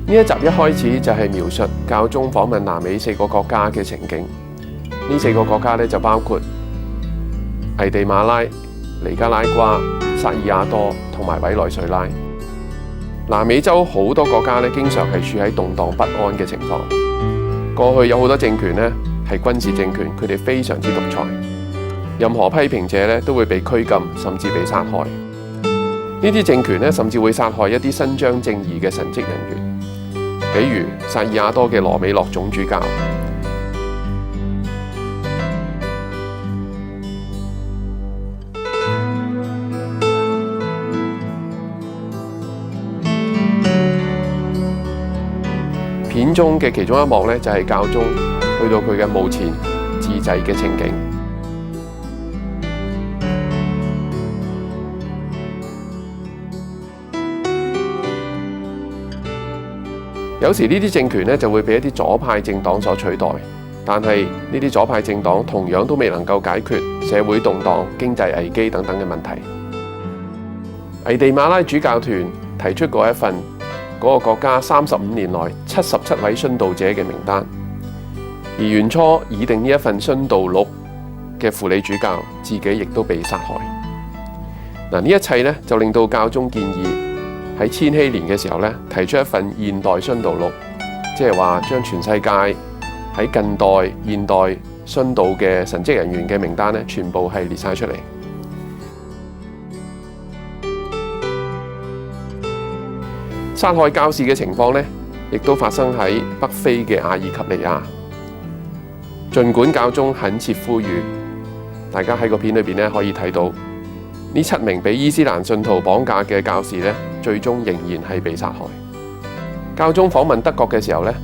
呢一集一開始就係描述教宗訪問南美4個國家嘅情景。呢4個國家咧就包括危地馬拉、尼加拉瓜、薩爾瓦多同埋委內瑞拉。南美洲好多國家咧，經常係處喺動盪不安嘅情況。過去有好多政權咧係軍事政權，佢哋非常之獨裁，任何批評者咧都會被拘禁，甚至被殺害。呢啲政權咧甚至會殺害一啲伸張正義嘅神職人員，比如薩爾瓦多嘅羅美洛總主教。片中嘅其中一幕咧，就係教宗去到佢嘅墓前自祭嘅情景。有時呢啲政權咧就會被一啲左派政黨所取代，但係呢啲左派政黨同樣都未能夠解決社會動盪、經濟危機等等嘅問題。危地馬拉主教團提出過一份嗰個國家35年來77位殉道者嘅名單，而原初擬定呢一份殉道錄嘅輔理主教自己亦都被殺害。嗱，呢一切咧就令到教宗建議喺千禧年嘅時候咧提出一份現代殉道錄，即係話將全世界喺近代、現代殉道嘅神職人員嘅名單咧全部係列晒出嚟。殺害教士嘅情況咧，亦都發生喺北非嘅阿爾及利亞。儘管教宗懇切呼籲，大家喺個片裏邊咧可以睇到，呢7名被伊斯蘭信徒綁架嘅教士咧，最終仍然係被殺害。教宗訪問德國嘅時候咧，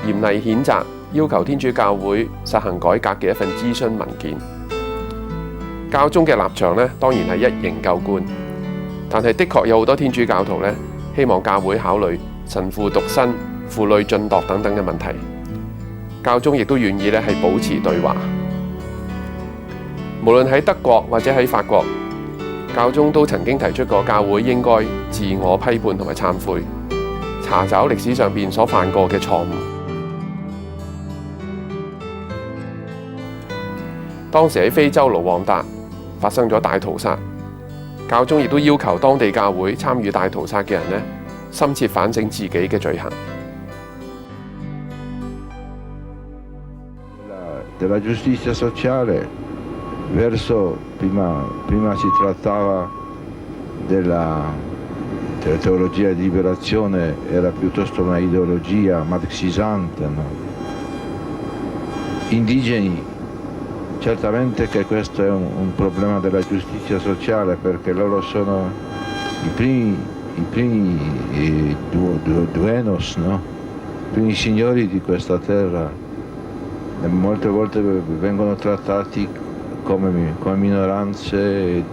嚴厲譴責要求天主教會實行改革嘅一份諮詢文件。教宗嘅立場咧，當然係一形舊觀，但係的確有好多天主教徒咧，希望教會考慮神父獨身、婦女晉鐸等等嘅問題。教宗亦都願意咧係保持對話。無論喺德國或者喺法國，教宗都曾經提出過教會應該自我批判同埋懺悔，查找歷史上邊所犯過嘅錯誤。當時喺非洲盧旺達發生咗大屠殺，教宗亦都要求當地教會參與大屠殺嘅人呢，深切反省自己嘅罪行。Della giustizia sociale verso prima si trattava della teologia di liberazione, era piuttosto una ideologia marxisante, no? Indigeni, certamente che questo è un problema della giustizia sociale, perché loro sono i primi dueños, no? I primi signori di questa terra, e molte volte vengono trattati come minoranze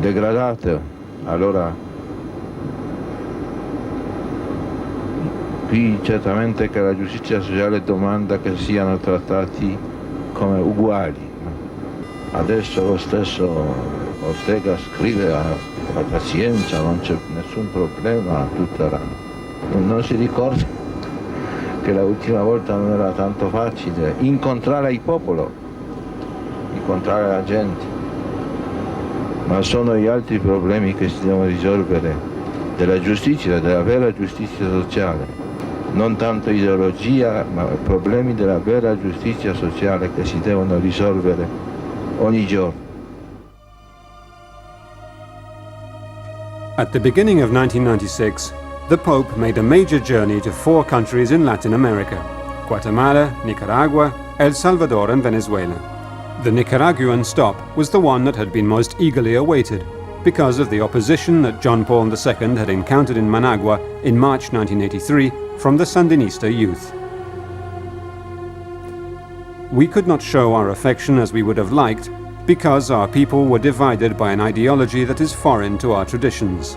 degradate. Allora qui certamente che la giustizia sociale domanda che siano trattati come uguali. Adesso lo stesso Ortega scrive la pazienza, non c'è nessun problema, non si ricorda che l'ultima volta non era tanto facile incontrare il popolo, incontrare la gente, ma sono gli altri problemi che si devono risolvere della giustizia, della vera giustizia sociale, non tanto ideologia, ma problemi della vera giustizia sociale che si devono risolvere ogni giorno. At the beginning of 1996, the Pope made a major journey to 4 countries in Latin America: Guatemala, Nicaragua, El Salvador and Venezuela. The Nicaraguan stop was the one that had been most eagerly awaited because of the opposition that John Paul II had encountered in Managua in March 1983 from the Sandinista youth. We could not show our affection as we would have liked because our people were divided by an ideology that is foreign to our traditions.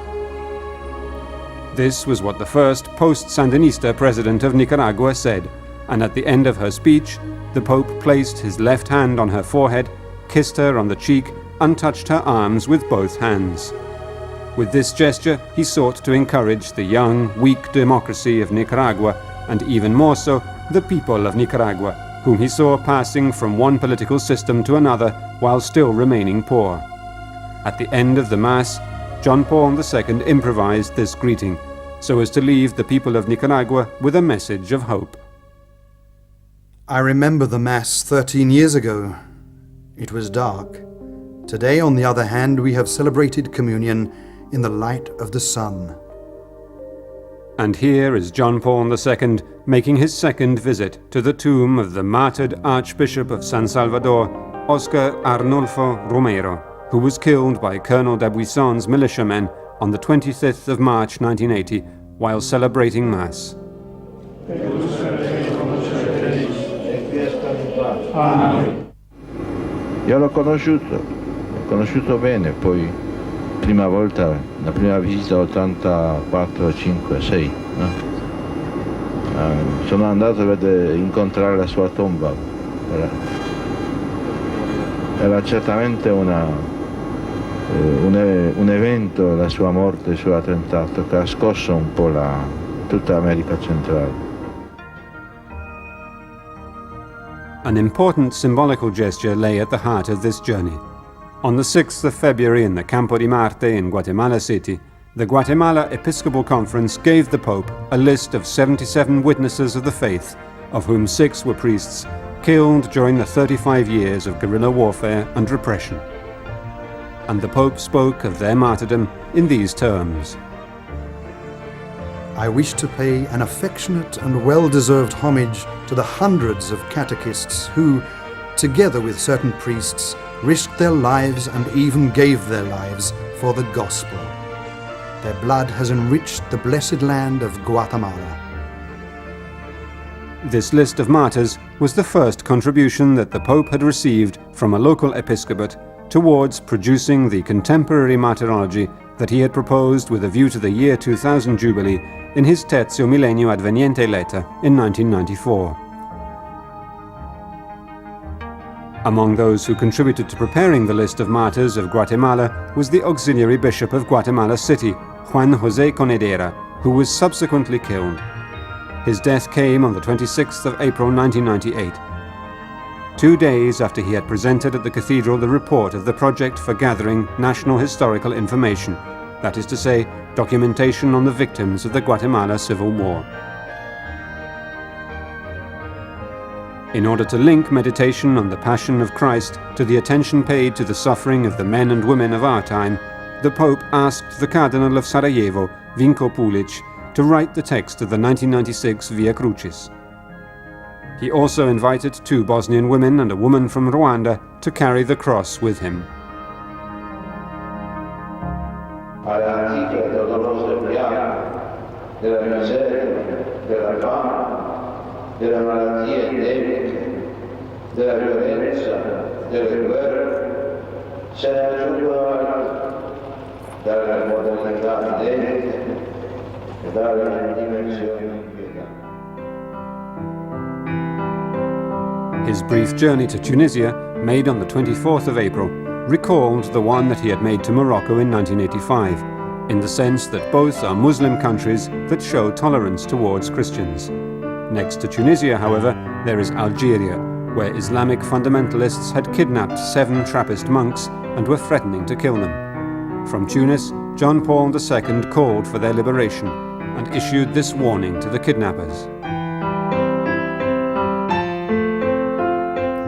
This was what the first post-Sandinista president of Nicaragua said, and at the end of her speech, the Pope placed his left hand on her forehead, kissed her on the cheek, and touched her arms with both hands. With this gesture, he sought to encourage the young, weak democracy of Nicaragua, and even more so, the people of Nicaragua, whom he saw passing from one political system to another while still remaining poor. At the end of the Mass, John Paul II improvised this greeting, so as to leave the people of Nicaragua with a message of hope. I remember the Mass 13 years ago. It was dark. Today, on the other hand, we have celebrated communion in the light of the sun. And here is John Paul II making his second visit to the tomb of the martyred Archbishop of San Salvador, Oscar Arnulfo Romero, who was killed by Colonel Dabuisson's militiamen on the 25th of March 1980 while celebrating Mass. Io l'ho conosciuto bene, poi la prima visita 84, 5, 6, no? Sono andato a incontrare la sua tomba. Era certamente un evento, la sua morte, il suo attentato, che ha scosso un po' tutta America centrale. An important symbolical gesture lay at the heart of this journey. On the 6th of February in the Campo di Marte in Guatemala City, the Guatemala Episcopal Conference gave the Pope a list of 77 witnesses of the faith, of whom 6 were priests, killed during the 35 years of guerrilla warfare and repression. And the Pope spoke of their martyrdom in these terms. I wish to pay an affectionate and well-deserved homage to the hundreds of catechists who, together with certain priests, risked their lives and even gave their lives for the gospel. Their blood has enriched the blessed land of Guatemala. This list of martyrs was the first contribution that the Pope had received from a local episcopate towards producing the contemporary martyrology that he had proposed with a view to the year 2000 Jubilee in his Tertio Millennio Adveniente letter in 1994. Among those who contributed to preparing the list of martyrs of Guatemala was the auxiliary bishop of Guatemala City, Juan José Conedera, who was subsequently killed. His death came on the 26th of April 1998. 2 days after he had presented at the cathedral the report of the project for gathering national historical information, that is to say, documentation on the victims of the Guatemala Civil War. In order to link meditation on the Passion of Christ to the attention paid to the suffering of the men and women of our time, the Pope asked the Cardinal of Sarajevo, Vinko Pulic, to write the text of the 1996 Via Crucis. He also invited 2 Bosnian women and a woman from Rwanda to carry the cross with him. Della malattia endemiche, della violenza, delle guerre, se ne aggiungono dalle modernità endemiche e dalle dimensioni impiegate. His brief journey to Tunisia, made on the 24th of April, recalled the one that he had made to Morocco in 1985, in the sense that both are Muslim countries that show tolerance towards Christians. Next to Tunisia, however, there is Algeria, where Islamic fundamentalists had kidnapped 7 Trappist monks and were threatening to kill them. From Tunis, John Paul II called for their liberation and issued this warning to the kidnappers.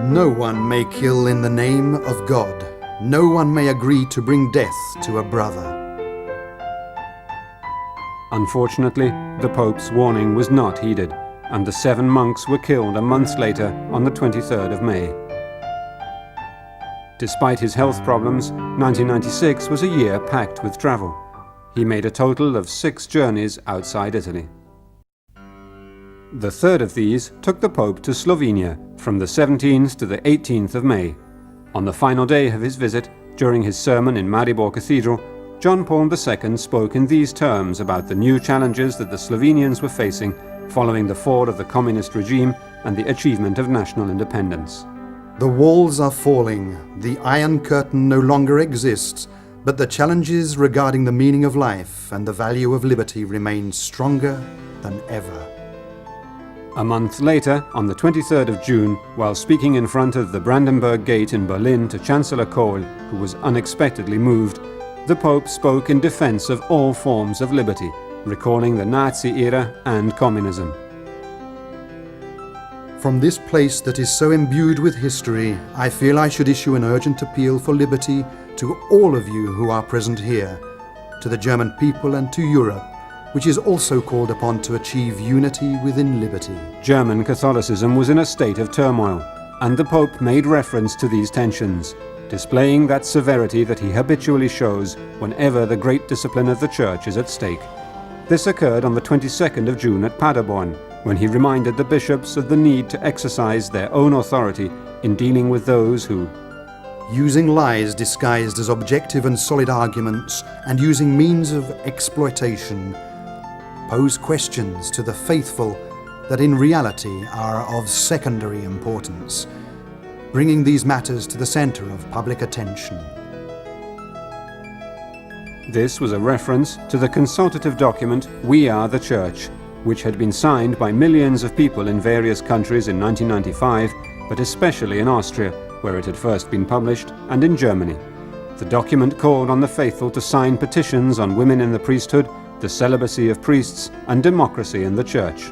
No one may kill in the name of God. No one may agree to bring death to a brother. Unfortunately, the Pope's warning was not heeded, and the 7 monks were killed a month later on the 23rd of May. Despite his health problems, 1996 was a year packed with travel. He made a total of 6 journeys outside Italy. The third of these took the Pope to Slovenia from the 17th to the 18th of May. On the final day of his visit, during his sermon in Maribor Cathedral, John Paul II spoke in these terms about the new challenges that the Slovenians were facing following the fall of the communist regime and the achievement of national independence. The walls are falling, the Iron Curtain no longer exists, but the challenges regarding the meaning of life and the value of liberty remain stronger than ever. A month later, on the 23rd of June, while speaking in front of the Brandenburg Gate in Berlin to Chancellor Kohl, who was unexpectedly moved, the Pope spoke in defense of all forms of liberty, recalling the Nazi era and communism. From this place that is so imbued with history, I feel I should issue an urgent appeal for liberty to all of you who are present here, to the German people and to Europe, which is also called upon to achieve unity within liberty. German Catholicism was in a state of turmoil, and the Pope made reference to these tensions, displaying that severity that he habitually shows whenever the great discipline of the Church is at stake. This occurred on the 22nd of June at Paderborn, when he reminded the bishops of the need to exercise their own authority in dealing with those who, using lies disguised as objective and solid arguments and using means of exploitation, pose questions to the faithful that in reality are of secondary importance, bringing these matters to the center of public attention. This was a reference to the consultative document We Are the Church, which had been signed by millions of people in various countries in 1995, but especially in Austria, where it had first been published, and in Germany. The document called on the faithful to sign petitions on women in the priesthood, the celibacy of priests, and democracy in the Church.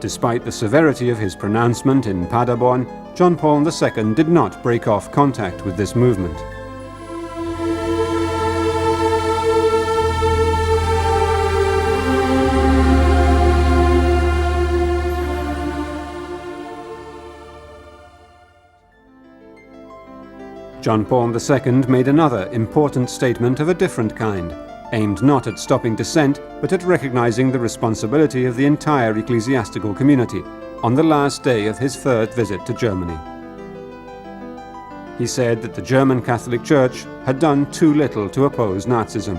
Despite the severity of his pronouncement in Paderborn, John Paul II did not break off contact with this movement. John Paul II made another important statement of a different kind, aimed not at stopping dissent, but at recognizing the responsibility of the entire ecclesiastical community on the last day of his third visit to Germany. He said that the German Catholic Church had done too little to oppose Nazism.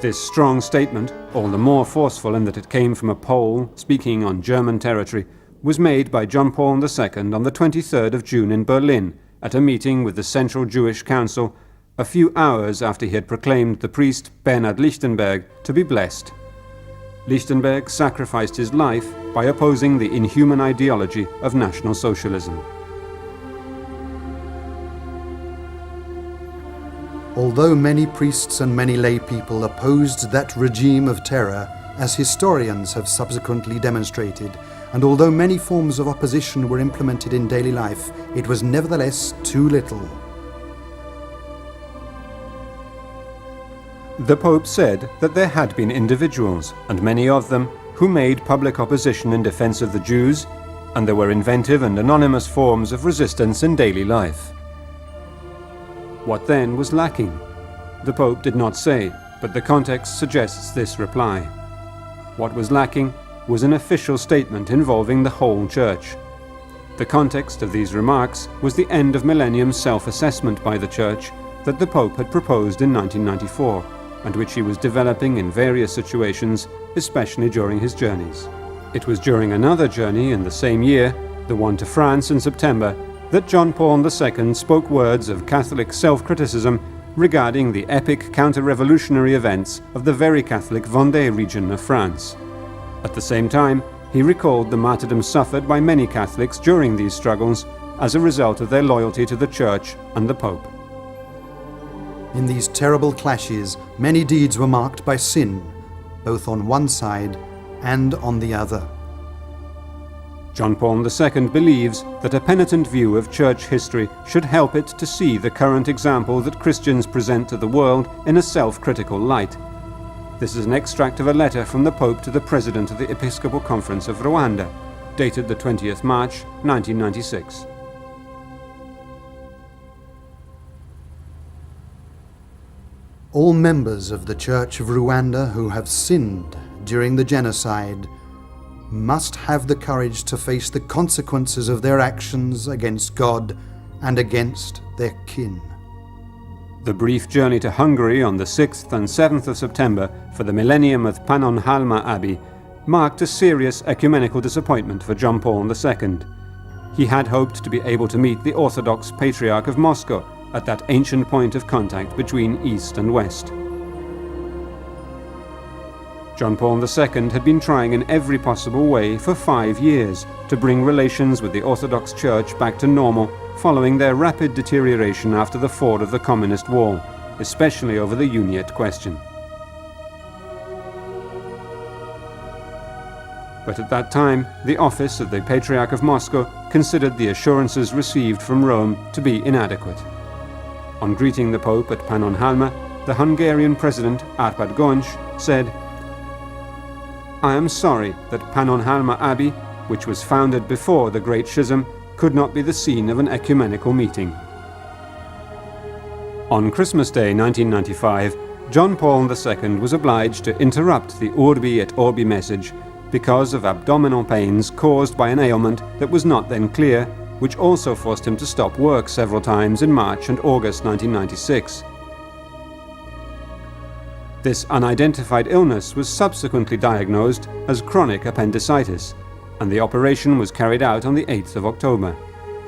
This strong statement, all the more forceful in that it came from a Pole speaking on German territory, was made by John Paul II on the 23rd of June in Berlin, at a meeting with the Central Jewish Council, a few hours after he had proclaimed the priest Bernhard Lichtenberg to be blessed. Lichtenberg sacrificed his life by opposing the inhuman ideology of National Socialism. Although many priests and many lay people opposed that regime of terror, as historians have subsequently demonstrated, and although many forms of opposition were implemented in daily life, it was nevertheless too little. The Pope said that there had been individuals, and many of them, who made public opposition in defense of the Jews, and there were inventive and anonymous forms of resistance in daily life. What then was lacking? The Pope did not say, but the context suggests this reply. What was lacking was an official statement involving the whole Church. The context of these remarks was the end of millennium self-assessment by the Church that the Pope had proposed in 1994, and which he was developing in various situations, especially during his journeys. It was during another journey in the same year, the one to France in September, that John Paul II spoke words of Catholic self-criticism regarding the epic counter-revolutionary events of the very Catholic Vendée region of France. At the same time, he recalled the martyrdom suffered by many Catholics during these struggles as a result of their loyalty to the Church and the Pope. In these terrible clashes, many deeds were marked by sin, both on one side and on the other. John Paul II believes that a penitent view of Church history should help it to see the current example that Christians present to the world in a self-critical light. This is an extract of a letter from the Pope to the President of the Episcopal Conference of Rwanda, dated the 20th March, 1996. All members of the Church of Rwanda who have sinned during the genocide must have the courage to face the consequences of their actions against God and against their kin. The brief journey to Hungary on the 6th and 7th of September for the millennium of Pannonhalma Abbey marked a serious ecumenical disappointment for John Paul II. He had hoped to be able to meet the Orthodox Patriarch of Moscow at that ancient point of contact between East and West. John Paul II had been trying in every possible way for 5 years to bring relations with the Orthodox Church back to normal following their rapid deterioration after the fall of the Communist Wall, especially over the Uniate question. But at that time, the office of the Patriarch of Moscow considered the assurances received from Rome to be inadequate. On greeting the Pope at Pannonhalma, the Hungarian President Árpád Goncz said, "I am sorry that Pannonhalma Abbey, which was founded before the Great Schism, could not be the scene of an ecumenical meeting." On Christmas Day 1995, John Paul II was obliged to interrupt the Urbi et Orbi message because of abdominal pains caused by an ailment that was not then clear, which also forced him to stop work several times in March and August 1996. This unidentified illness was subsequently diagnosed as chronic appendicitis, and the operation was carried out on the 8th of October.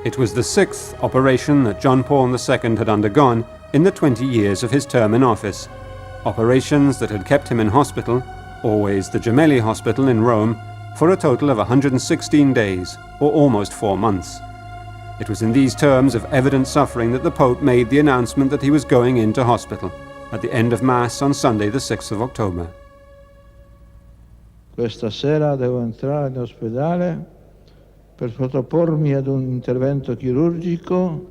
It was the 6th operation that John Paul II had undergone in the 20 years of his term in office, operations that had kept him in hospital, always the Gemelli Hospital in Rome, for a total of 116 days, or almost 4 months. It was in these terms of evident suffering that the Pope made the announcement that he was going into hospital at the end of Mass on Sunday the 6th of October. Questa sera devo entrare in ospedale per sottopormi ad un intervento chirurgico.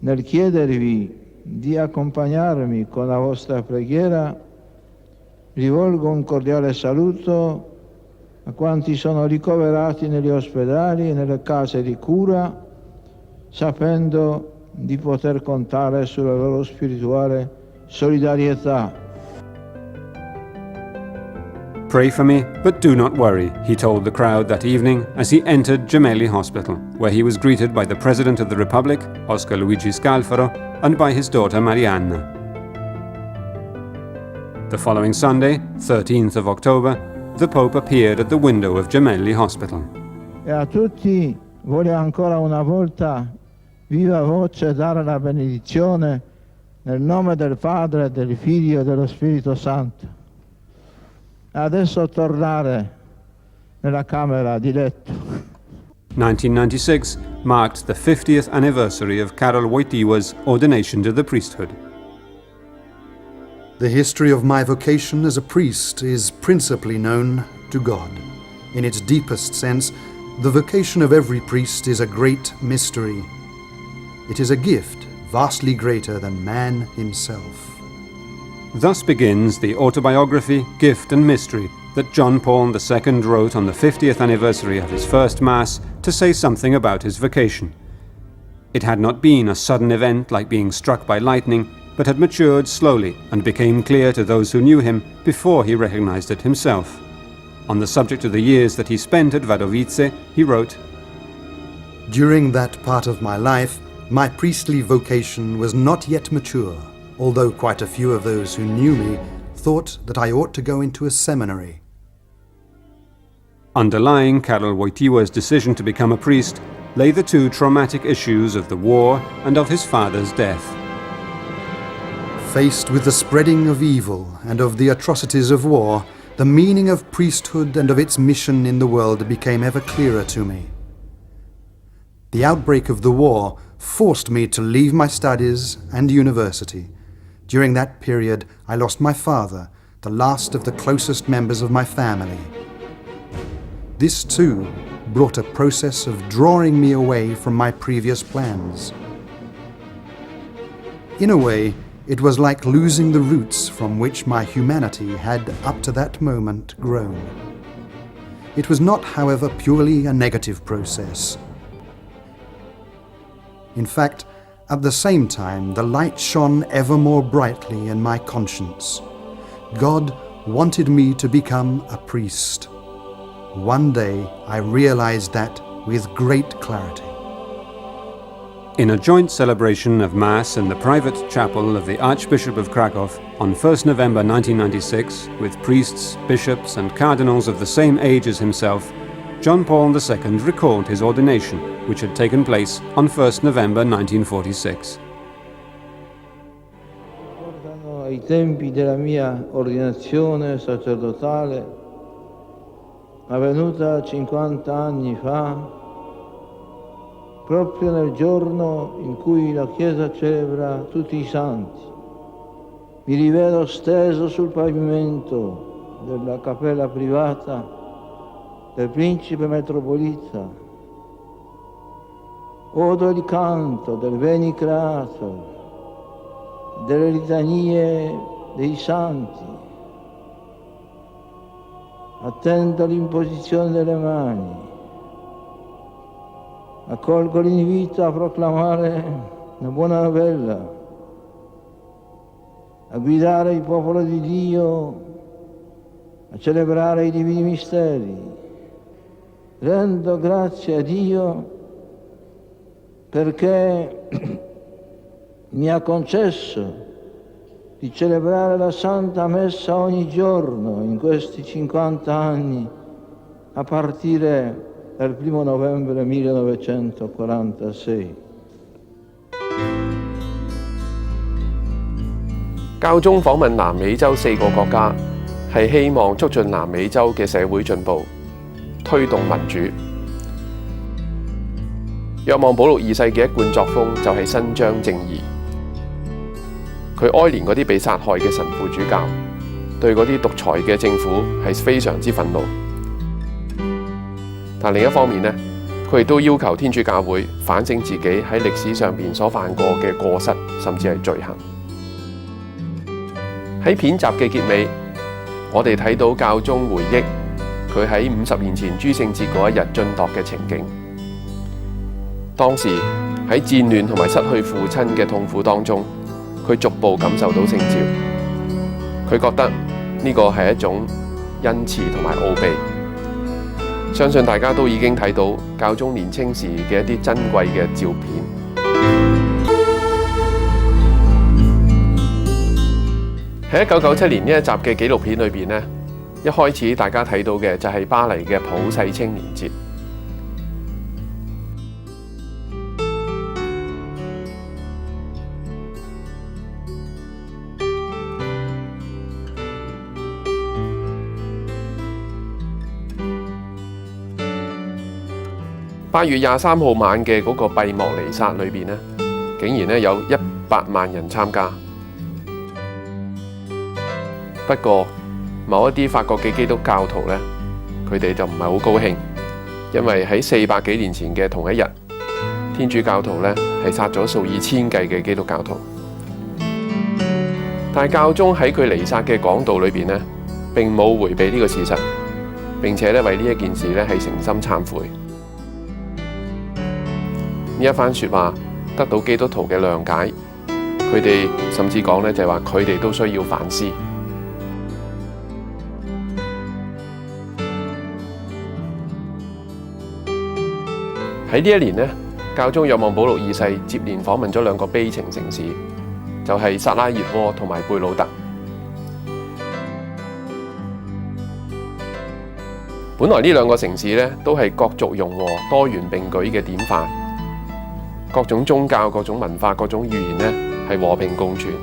Nel chiedervi di accompagnarmi con la vostra preghiera, rivolgo un cordiale saluto a quanti sono ricoverati negli ospedali e nelle case di cura, sapendo di poter contare sulla loro spirituale solidarietà. "Pray for me, but do not worry," he told the crowd that evening as he entered Gemelli Hospital, where he was greeted by the President of the Republic, Oscar Luigi Scalfaro, and by his daughter Marianna. The following Sunday, 13th of October, the Pope appeared at the window of Gemelli Hospital. E a tutti voglio ancora una volta viva voce dare la benedizione nel nome del Padre, del Figlio e dello Spirito Santo. Adesso tornare nella camera di letto. 1996 marked the 50th anniversary of Karol Wojtyła's ordination to the priesthood. The history of my vocation as a priest is principally known to God. In its deepest sense, the vocation of every priest is a great mystery. It is a gift vastly greater than man himself. Thus begins the autobiography, Gift and Mystery, that John Paul II wrote on the 50th anniversary of his first Mass to say something about his vocation. It had not been a sudden event like being struck by lightning, but had matured slowly and became clear to those who knew him before he recognized it himself. On the subject of the years that he spent at Wadowice, he wrote, During that part of my life, my priestly vocation was not yet mature, although quite a few of those who knew me thought that I ought to go into a seminary. Underlying Karol Wojtyła's decision to become a priest lay the two traumatic issues of the war and of his father's death. Faced with the spreading of evil and of the atrocities of war, the meaning of priesthood and of its mission in the world became ever clearer to me. The outbreak of the war forced me to leave my studies and university. During that period, I lost my father, the last of the closest members of my family. This too brought a process of drawing me away from my previous plans. In a way, it was like losing the roots from which my humanity had up to that moment grown. It was not, however, purely a negative process. In fact, at the same time, the light shone ever more brightly in my conscience. God wanted me to become a priest. One day, I realized that with great clarity. In a joint celebration of Mass in the private chapel of the Archbishop of Krakow on 1st November 1996, with priests, bishops and cardinals of the same age as himself, John Paul II recalled his ordination, which had taken place on 1st November 1946. ai tempi della mia ordinazione sacerdotale, avvenuta 50 anni fa, proprio nel giorno in cui la Chiesa celebra tutti i santi. Mi rivedo steso sul pavimento della cappella privata del principe metropolita. Odo il canto del Veni Creator, delle litanie dei santi. Attendo l'imposizione delle mani. Accolgo l'invito a proclamare la buona novella, a guidare il popolo di Dio a celebrare i divini misteri. Rendo grazie a Dio perché mi ha concesso di celebrare la Santa Messa ogni giorno in questi 50 anni, a partire dal 1 novembre 1946. 教宗訪問南美洲4個國家，係希望促進南美洲嘅社會進步，推動民主。若望保祿二世嘅一貫作風就係伸張正義。佢哀憐嗰啲被殺害嘅神父主教，對嗰啲獨裁嘅政府係非常之憤怒。但另一方面呢，佢亦都要求天主教會反省自己喺歷史上邊所犯過嘅過失，甚至係罪行。喺片集嘅結尾，我哋睇到教宗回憶佢喺50年前諸聖節嗰一日晉鐸嘅情景。當時喺戰亂同埋失去父親嘅痛苦當中，佢逐步感受到聖召。佢覺得呢個係一種恩慈同埋奧秘。相信大家都已經睇到教宗年青時嘅一啲珍貴嘅照片。喺1997年呢一集嘅紀錄片裏邊呢，一開始大家睇到嘅就係巴黎嘅普世青年節。8月23號晚嘅嗰個閉幕彌撒裏邊呢，竟然呢有100萬人參加。不過，某一啲法國嘅基督教徒呢，佢哋就唔係好高興，因為喺400幾年前嘅同一日，天主教徒呢係殺咗數以千計嘅基督教徒。但係教宗喺佢彌撒嘅講道裏邊呢，並冇迴避呢個事實，並且呢為呢一件事呢係誠心懺悔。呢一番説話得到基督徒嘅諒解，佢哋甚至講呢就係話佢哋都需要反思。喺呢一年呢，教宗若望保祿二世接連訪問咗2個悲情城市，就係薩拉熱窩同埋貝魯特。本來呢2個城市呢，都係各族融和、多元並舉嘅典範，各種宗教、各種文化、各種語言呢，係和平共存。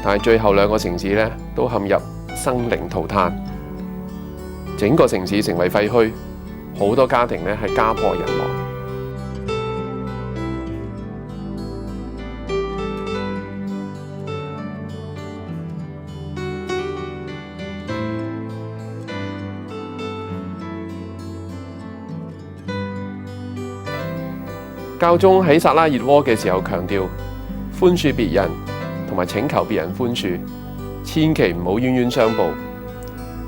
但係最後2個城市呢，都陷入生靈塗炭。整個城市成為廢墟，好多家庭呢係家破人亡。教宗喺薩拉熱窩嘅時候強調，寬恕別人同埋請求別人寬恕，千祈唔好冤冤相報，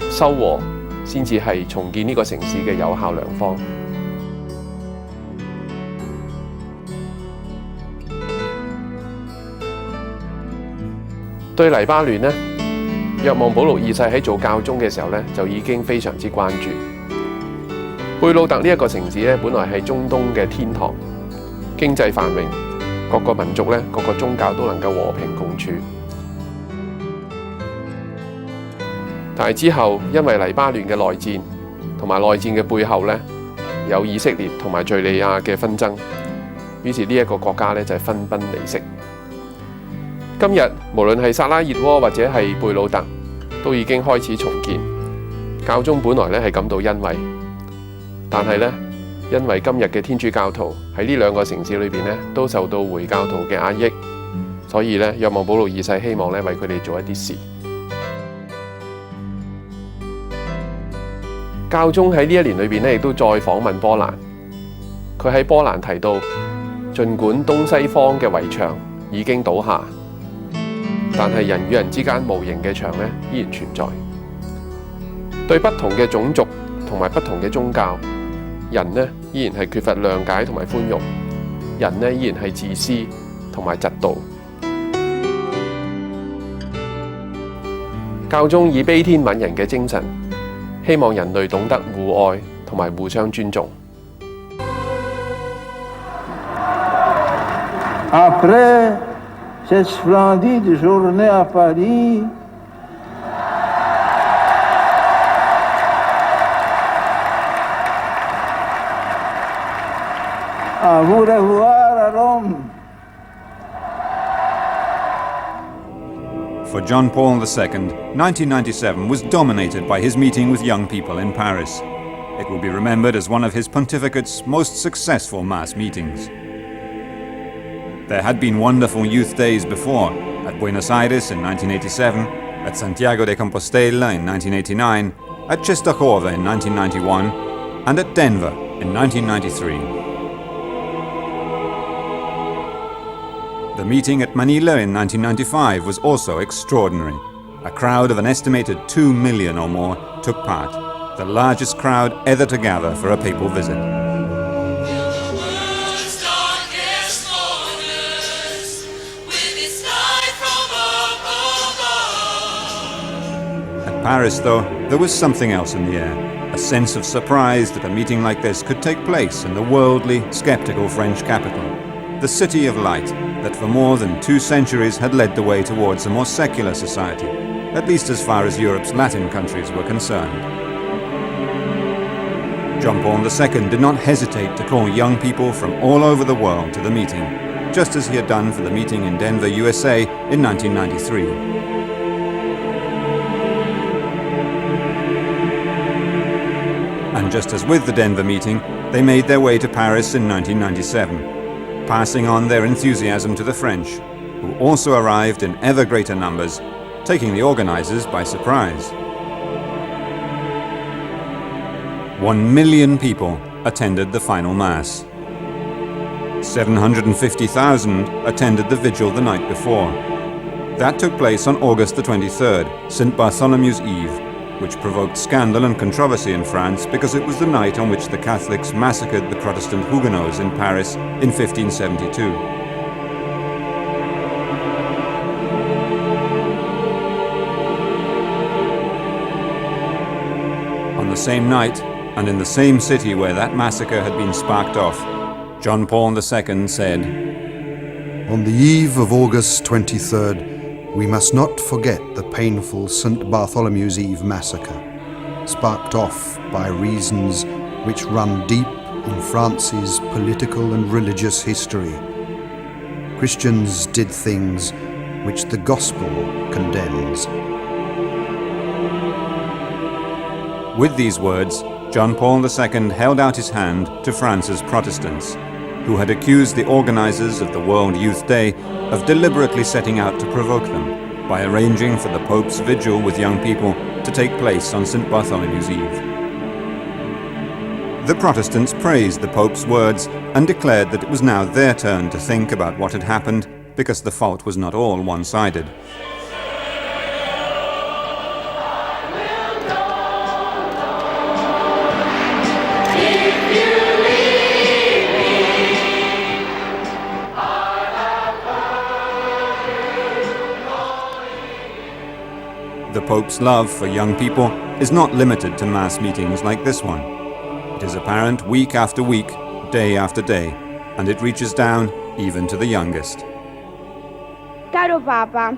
修和先至係重建呢個城市嘅有效良方。對黎巴嫩呢，若望保祿二世喺做教宗嘅時候呢，就已經非常之關注。貝魯特呢一個城市呢，本來係中東嘅天堂，經濟繁榮，各個民族呢，各個宗教都能夠和平共處。但係之後，因為黎巴嫩嘅內戰，同埋內戰嘅背後呢，有以色列同埋敘利亞嘅紛爭，於是呢一個國家呢，就係分崩離析。今日無論係薩拉熱窩或者係貝魯特，都已經開始重建。教宗本來呢係感到欣慰，但係呢，因為今日嘅天主教徒喺呢兩個城市裏邊呢，都受到回教徒嘅壓抑，所以呢，若望保祿二世希望呢為佢哋做一啲事。教宗喺呢一年裏邊呢，亦都再訪問波蘭。佢喺波蘭提到，儘管東西方嘅圍牆已經倒下，但係人與人之間無形嘅牆呢依然存在。對不同嘅種族同埋不同嘅宗教，人呢依然係缺乏諒解同埋寬容，人呢依然係自私同埋嫉妒。教宗以悲天憫人嘅精神，希望人類懂得互愛同埋互相尊重。Après cette splendide journée à Paris, à vous revoir à Rome. For John Paul II, 1997 was dominated by his meeting with young people in Paris. It will be remembered as one of his pontificate's most successful mass meetings. There had been wonderful youth days before, at Buenos Aires in 1987, at Santiago de Compostela in 1989, at Czestochowa in 1991, and at Denver in 1993. The meeting at Manila in 1995 was also extraordinary. A crowd of an estimated 2 million or more took part, the largest crowd ever to gather for a papal visit. At Paris, though, there was something else in the air, a sense of surprise that a meeting like this could take place in the worldly, sceptical French capital, the City of Light that for more than 2 centuries had led the way towards a more secular society, at least as far as Europe's Latin countries were concerned. John Paul II did not hesitate to call young people from all over the world to the meeting, just as he had done for the meeting in Denver, USA in 1993. And just as with the Denver meeting, they made their way to Paris in 1997, passing on their enthusiasm to the French, who also arrived in ever greater numbers, taking the organizers by surprise. 1 million people attended the final Mass. 750,000 attended the vigil the night before. That took place on August the 23rd, St. Bartholomew's Eve, which provoked scandal and controversy in France because it was the night on which the Catholics massacred the Protestant Huguenots in Paris in 1572. On the same night, and in the same city where that massacre had been sparked off, John Paul II said, On the eve of August 23rd, we must not forget the painful St. Bartholomew's Eve massacre, sparked off by reasons which run deep in France's political and religious history. Christians did things which the Gospel condemns. With these words, John Paul II held out his hand to France's Protestants, who had accused the organizers of the World Youth Day of deliberately setting out to provoke them by arranging for the Pope's vigil with young people to take place on St. Bartholomew's Eve. The Protestants praised the Pope's words and declared that it was now their turn to think about what had happened, because the fault was not all one-sided. The Pope's love for young people is not limited to mass meetings like this one. It is apparent week after week, day after day, and it reaches down even to the youngest. Caro Papa,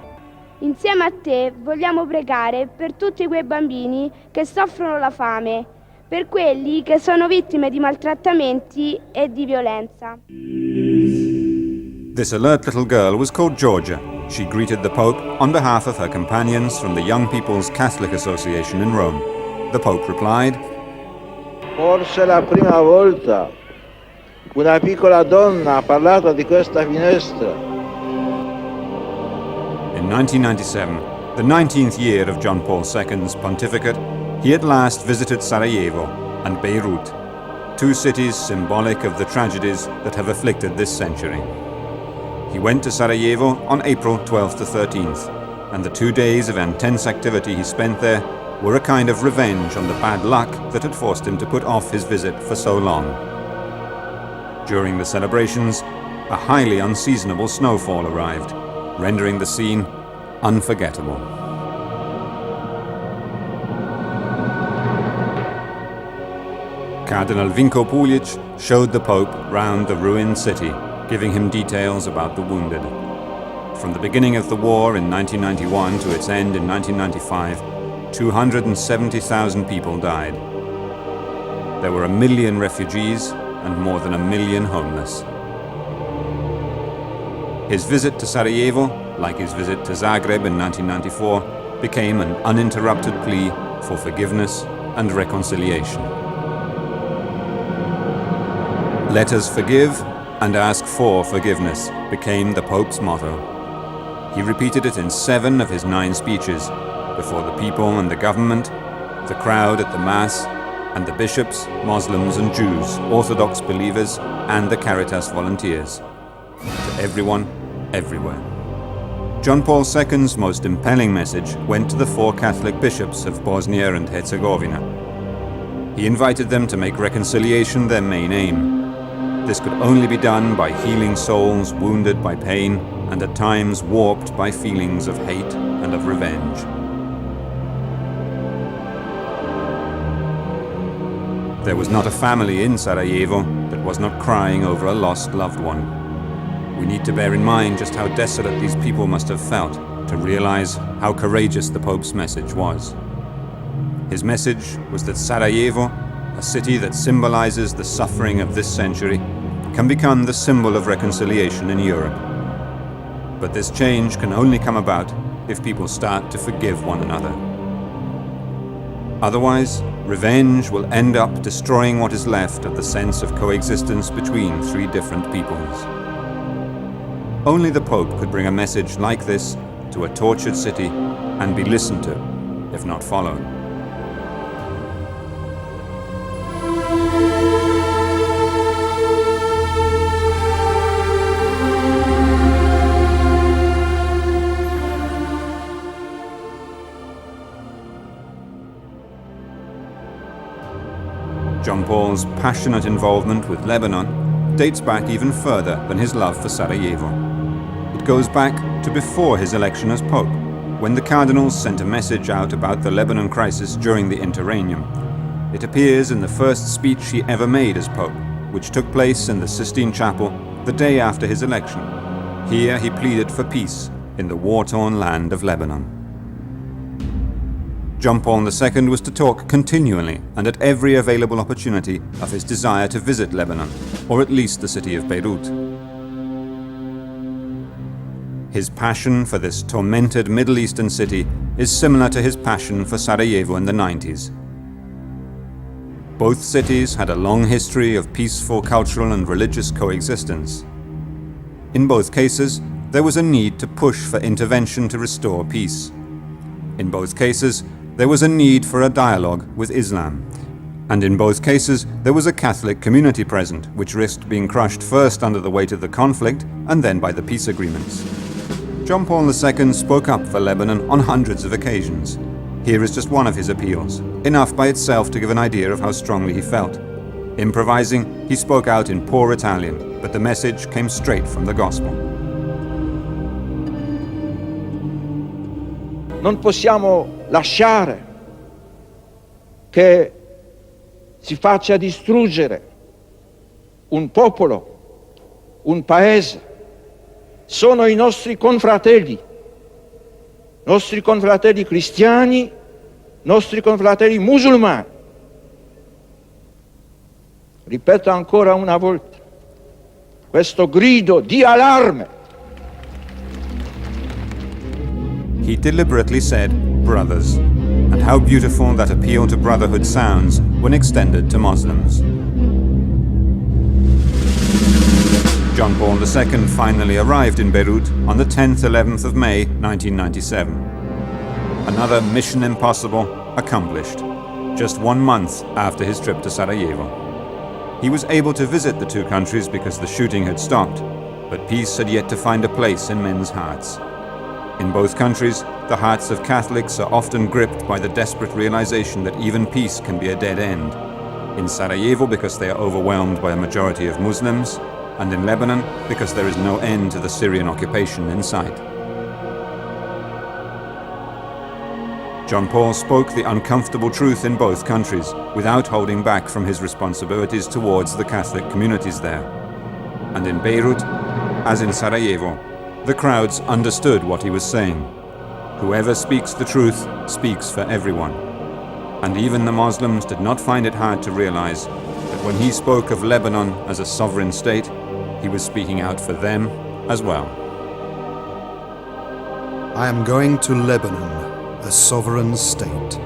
insieme a te vogliamo pregare per tutti quei bambini che soffrono la fame, per quelli che sono vittime di maltrattamenti e di violenza. This alert little girl was called Georgia. She greeted the Pope on behalf of her companions from the Young People's Catholic Association in Rome. The Pope replied, Forse la prima volta una piccola donna ha parlato di questa finestra. In 1997, the 19th year of John Paul II's pontificate, he at last visited Sarajevo and Beirut, two cities symbolic of the tragedies that have afflicted this century. He went to Sarajevo on April 12th to 13th, and the 2 days of intense activity he spent there were a kind of revenge on the bad luck that had forced him to put off his visit for so long. During the celebrations, a highly unseasonable snowfall arrived, rendering the scene unforgettable. Cardinal Vinko Pulic showed the Pope round the ruined city, giving him details about the wounded. From the beginning of the war in 1991 to its end in 1995, 270,000 people died. There were 1 million refugees and more than 1 million homeless. His visit to Sarajevo, like his visit to Zagreb in 1994, became an uninterrupted plea for forgiveness and reconciliation. Let us forgive and ask for forgiveness became the Pope's motto. He repeated it in 7 of his 9 speeches, before the people and the government, the crowd at the Mass, and the bishops, Muslims and Jews, Orthodox believers, and the Caritas volunteers. To everyone, everywhere. John Paul II's most impelling message went to the 4 Catholic bishops of Bosnia and Herzegovina. He invited them to make reconciliation their main aim. This could only be done by healing souls wounded by pain and at times warped by feelings of hate and of revenge. There was not a family in Sarajevo that was not crying over a lost loved one. We need to bear in mind just how desolate these people must have felt to realize how courageous the Pope's message was. His message was that Sarajevo, a city that symbolizes the suffering of this century, can become the symbol of reconciliation in Europe. But this change can only come about if people start to forgive one another. Otherwise, revenge will end up destroying what is left of the sense of coexistence between 3 different peoples. Only the Pope could bring a message like this to a tortured city and be listened to, if not followed. John Paul's passionate involvement with Lebanon dates back even further than his love for Sarajevo. It goes back to before his election as Pope, when the cardinals sent a message out about the Lebanon crisis during the Interregnum. It appears in the first speech he ever made as Pope, which took place in the Sistine Chapel the day after his election. Here he pleaded for peace in the war-torn land of Lebanon. John Paul II was to talk continually and at every available opportunity of his desire to visit Lebanon, or at least the city of Beirut. His passion for this tormented Middle Eastern city is similar to his passion for Sarajevo in the 90s. Both cities had a long history of peaceful cultural and religious coexistence. In both cases, there was a need to push for intervention to restore peace. In both cases, there was a need for a dialogue with Islam. And in both cases, there was a Catholic community present, which risked being crushed first under the weight of the conflict and then by the peace agreements. John Paul II spoke up for Lebanon on hundreds of occasions. Here is just one of his appeals, enough by itself to give an idea of how strongly he felt. Improvising, he spoke out in poor Italian, but the message came straight from the Gospel. Non possiamo lasciare che si faccia distruggere un popolo, un paese. Sono i nostri confratelli cristiani, nostri confratelli musulmani. Ripeto ancora una volta, questo grido di allarme. He deliberately said, brothers, and how beautiful that appeal to brotherhood sounds when extended to Muslims. John Paul II finally arrived in Beirut on the 10th-11th of May 1997. Another mission impossible accomplished, just 1 month after his trip to Sarajevo. He was able to visit the two countries because the shooting had stopped, but peace had yet to find a place in men's hearts. In both countries, the hearts of Catholics are often gripped by the desperate realization that even peace can be a dead end. In Sarajevo because they are overwhelmed by a majority of Muslims, and in Lebanon because there is no end to the Syrian occupation in sight. John Paul spoke the uncomfortable truth in both countries without holding back from his responsibilities towards the Catholic communities there. And in Beirut, as in Sarajevo, the crowds understood what he was saying. Whoever speaks the truth speaks for everyone. And even the Muslims did not find it hard to realize that when he spoke of Lebanon as a sovereign state, he was speaking out for them as well. I am going to Lebanon, a sovereign state.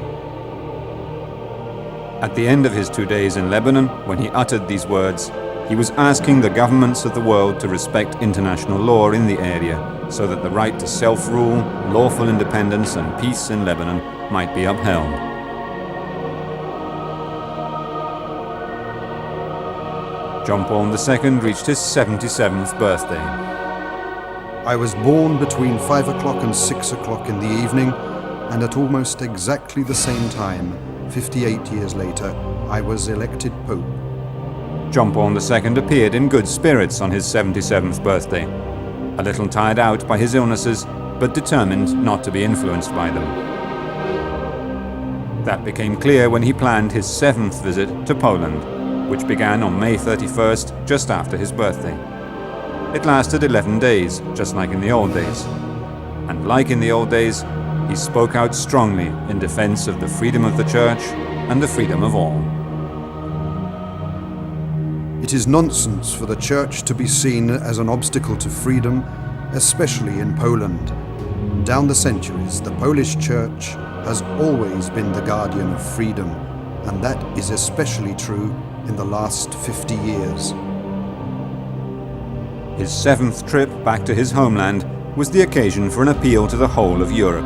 At the end of his 2 days in Lebanon, when he uttered these words, he was asking the governments of the world to respect international law in the area so that the right to self-rule, lawful independence and peace in Lebanon might be upheld. John Paul II reached his 77th birthday. I was born between 5 o'clock and 6 o'clock in the evening, and at almost exactly the same time, 58 years later, I was elected Pope. John Paul II appeared in good spirits on his 77th birthday, a little tired out by his illnesses, but determined not to be influenced by them. That became clear when he planned his 7th visit to Poland, which began on May 31st, just after his birthday. It lasted 11 days, just like in the old days. And like in the old days, he spoke out strongly in defense of the freedom of the Church and the freedom of all. It is nonsense for the Church to be seen as an obstacle to freedom, especially in Poland. Down the centuries, the Polish Church has always been the guardian of freedom, and that is especially true in the last 50 years. His 7th trip back to his homeland was the occasion for an appeal to the whole of Europe.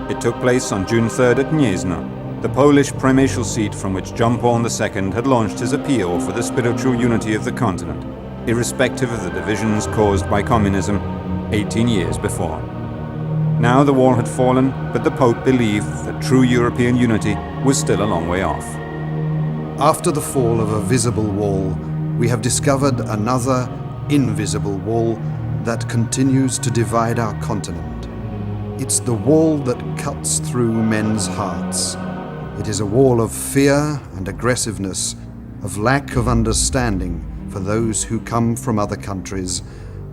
It took place on June 3rd at Gniezno, the Polish primatial seat from which John Paul II had launched his appeal for the spiritual unity of the continent, irrespective of the divisions caused by communism 18 years before. Now the wall had fallen, but the Pope believed that true European unity was still a long way off. After the fall of a visible wall, we have discovered another invisible wall that continues to divide our continent. It's the wall that cuts through men's hearts. It is a wall of fear and aggressiveness, of lack of understanding for those who come from other countries,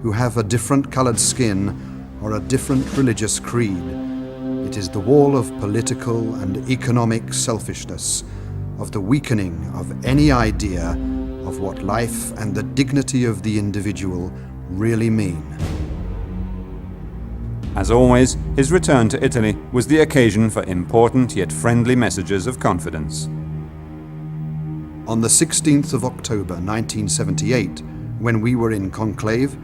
who have a different colored skin or a different religious creed. It is the wall of political and economic selfishness, of the weakening of any idea of what life and the dignity of the individual really mean. As always, his return to Italy was the occasion for important yet friendly messages of confidence. On the 16th of October 1978, when we were in conclave,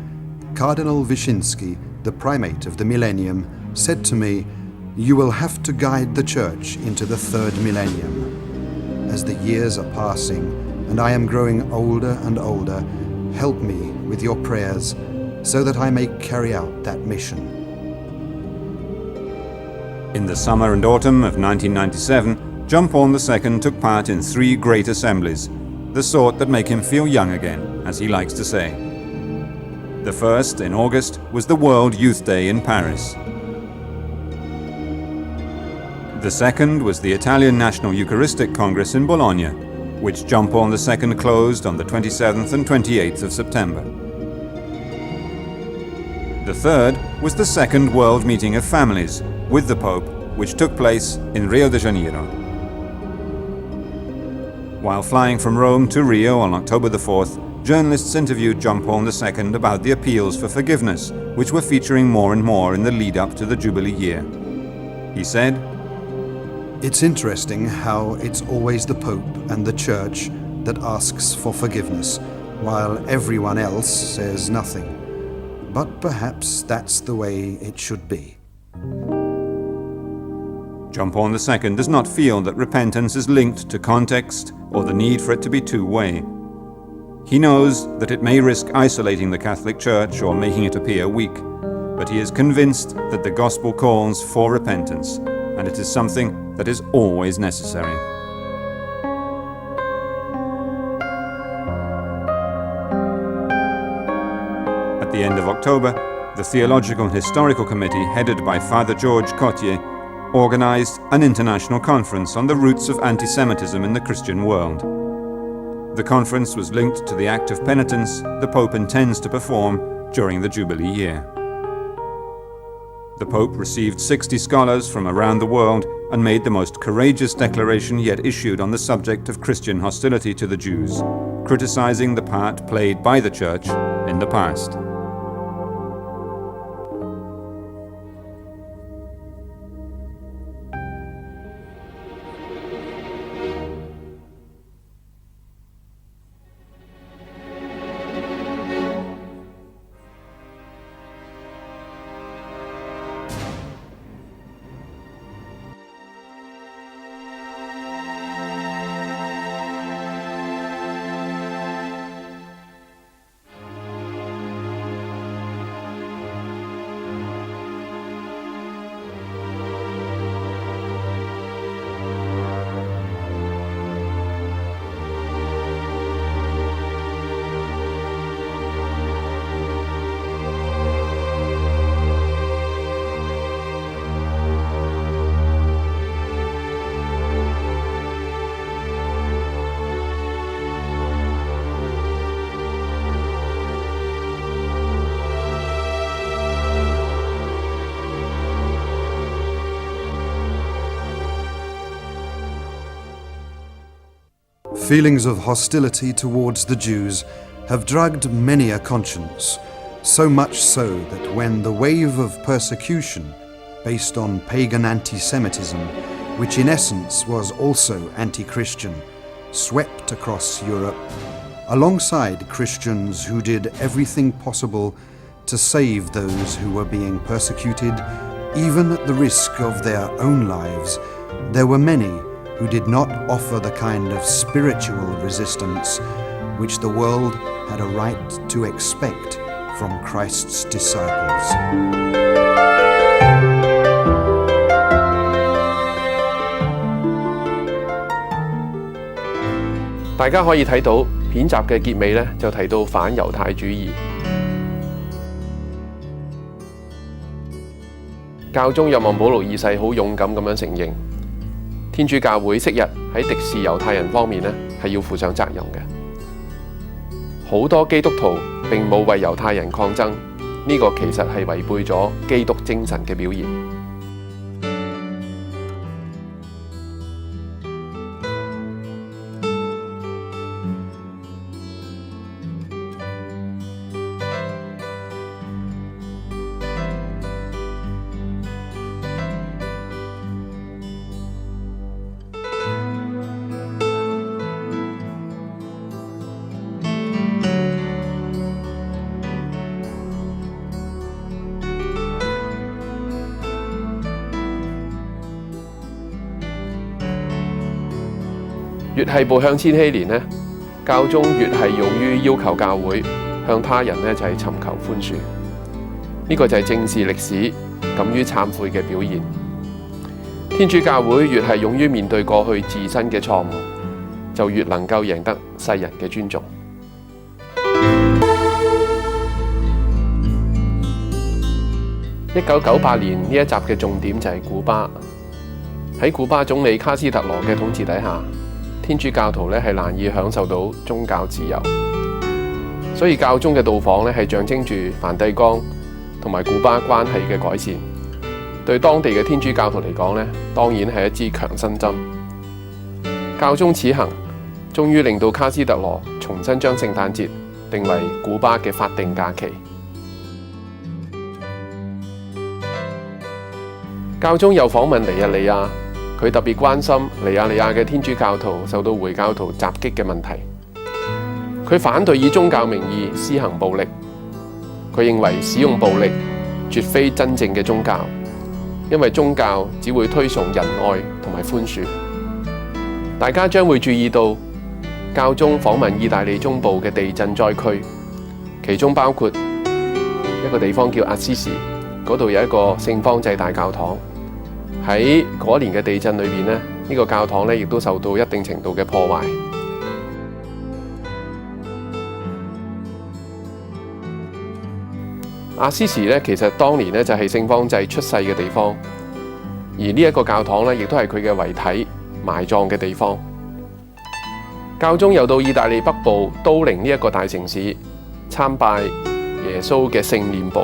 Cardinal Wyszynski, the primate of the millennium, said to me, "You will have to guide the Church into the third millennium. As the years are passing and I am growing older and older, help me with your prayers so that I may carry out that mission." In the summer and autumn of 1997, John Paul II took part in 3 great assemblies, the sort that make him feel young again, as he likes to say. The first, in August, was the World Youth Day in Paris. The second was the Italian National Eucharistic Congress in Bologna, which John Paul II closed on the 27th and 28th of September. The third was the Second World Meeting of Families, with the Pope, which took place in Rio de Janeiro. While flying from Rome to Rio on October the 4th, journalists interviewed John Paul II about the appeals for forgiveness, which were featuring more and more in the lead-up to the Jubilee year. He said, "It's interesting how it's always the Pope and the Church that asks for forgiveness, while everyone else says nothing. But perhaps that's the way it should be." John Paul II does not feel that repentance is linked to context or the need for it to be two-way. He knows that it may risk isolating the Catholic Church or making it appear weak, but he is convinced that the Gospel calls for repentance, and it is something that is always necessary. At the end of October, the Theological and Historical Committee, headed by Father George Cotier, organized an international conference on the roots of anti-Semitism in the Christian world. The conference was linked to the act of penitence the Pope intends to perform during the Jubilee year. The Pope received 60 scholars from around the world and made the most courageous declaration yet issued on the subject of Christian hostility to the Jews, criticizing the part played by the Church in the past. Feelings of hostility towards the Jews have drugged many a conscience, so much so that when the wave of persecution based on pagan anti-Semitism, which in essence was also anti-Christian, swept across Europe, alongside Christians who did everything possible to save those who were being persecuted, even at the risk of their own lives, there were many who did not offer the kind of spiritual resistance which the world had a right to expect from Christ's disciples. 大家可以睇到片集嘅結尾呢，就提到反猶太主義。教宗若望保祿二世好勇敢咁樣承認，天主教會昔日喺敵視猶太人方面呢，係要負上責任嘅。好多基督徒並冇為猶太人抗爭，呢個其實係違背咗基督精神嘅表現。越係步向千禧年呢，教宗越係勇於要求教會向他人呢就係尋求寬恕。呢個就係正視歷史、敢於懺悔嘅表現。天主教會越係勇於面對過去自身嘅錯誤，就越能夠贏得世人嘅尊重。1998年呢一集嘅重點就係古巴。喺古巴總理卡斯特羅嘅統治底下，天主教徒咧係難以享受到宗教自由，所以教宗嘅到訪咧係象徵住梵蒂岡同埋古巴關係嘅改善。對當地嘅天主教徒嚟講咧，當然係一支強心針。教宗此行終於令到卡斯特羅重新將聖誕節定為古巴嘅法定假期。教宗又訪問尼日利亞，佢特別關心尼日利亞嘅天主教徒受到回教徒襲擊嘅問題。佢反對以宗教名義施行暴力，佢認為使用暴力絕非真正嘅宗教，因為宗教只會推崇仁愛同埋寬恕。大家將會注意到教宗訪問意大利中部嘅地震災區，其中包括一個地方叫阿斯士，嗰度有一個聖方濟大教堂。喺嗰年嘅地震裏邊呢個教堂亦都受到一定程度嘅破壞。阿斯士其實當年就係聖方濟出世嘅地方，而呢一個教堂亦都係佢嘅遺體埋葬嘅地方。教宗又到意大利北部都靈呢一個大城市參拜耶穌嘅聖臉部。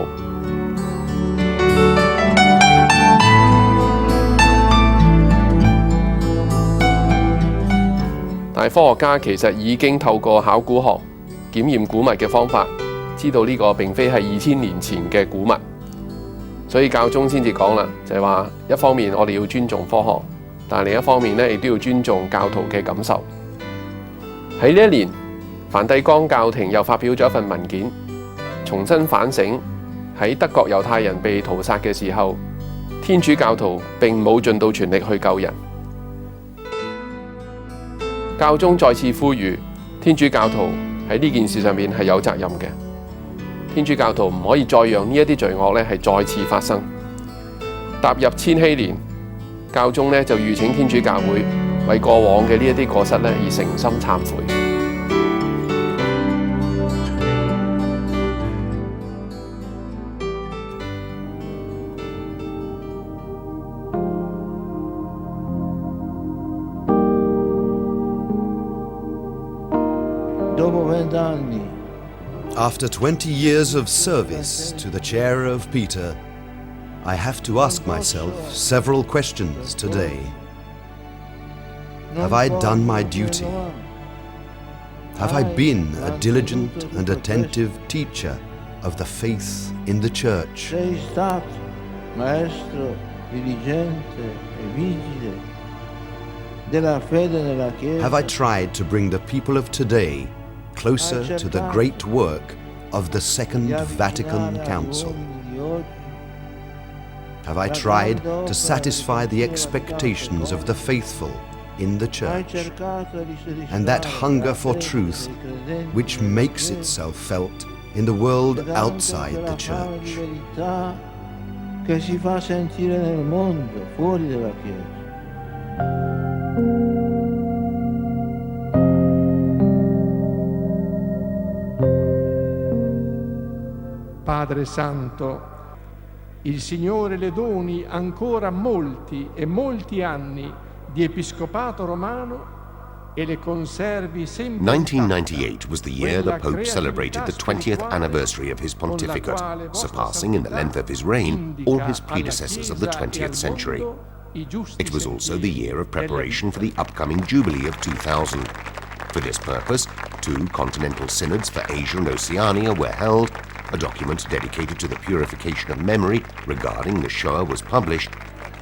但係科學家其實已經透過考古學檢驗古物嘅方法，知道呢個並非係2000年前嘅古物，所以教宗先至講啦，就係話一方面我哋要尊重科學，但係另一方面亦都要尊重教徒嘅感受。喺呢一年，梵蒂岡教廷又發表咗一份文件，重新反省喺德國猶太人被屠殺嘅時候，天主教徒並冇盡到全力去救人。教宗再次呼籲天主教徒喺呢件事上面係有責任嘅。天主教徒唔可以再讓呢一啲罪惡係再次發生。踏入千禧年，教宗就籲請天主教會為過往嘅呢一啲過失而誠心懺悔。After 20 years of service to the chair of Peter, I have to ask myself several questions today. Have I done my duty? Have I been a diligent and attentive teacher of the faith in the Church? Sei stato maestro diligente e vigile della fede nella Chiesa. Have I tried to bring the people of today closer to the great work of the Second Vatican Council? Have I tried to satisfy the expectations of the faithful in the Church and that hunger for truth which makes itself felt in the world outside the Church? Che si fa sentire nel mondo, fuori dalla Chiesa. Padre Santo, il Signore le doni ancora molti e molti anni di episcopato romano e le conservi sempre. 1998 was the year the Pope celebrated the 20th anniversary of his pontificate, surpassing in the length of his reign all his predecessors of the 20th century. It was also the year of preparation for the upcoming Jubilee of 2000. For this purpose, 2 continental synods for Asia and Oceania were held. A document dedicated to the purification of memory regarding the Shoah was published,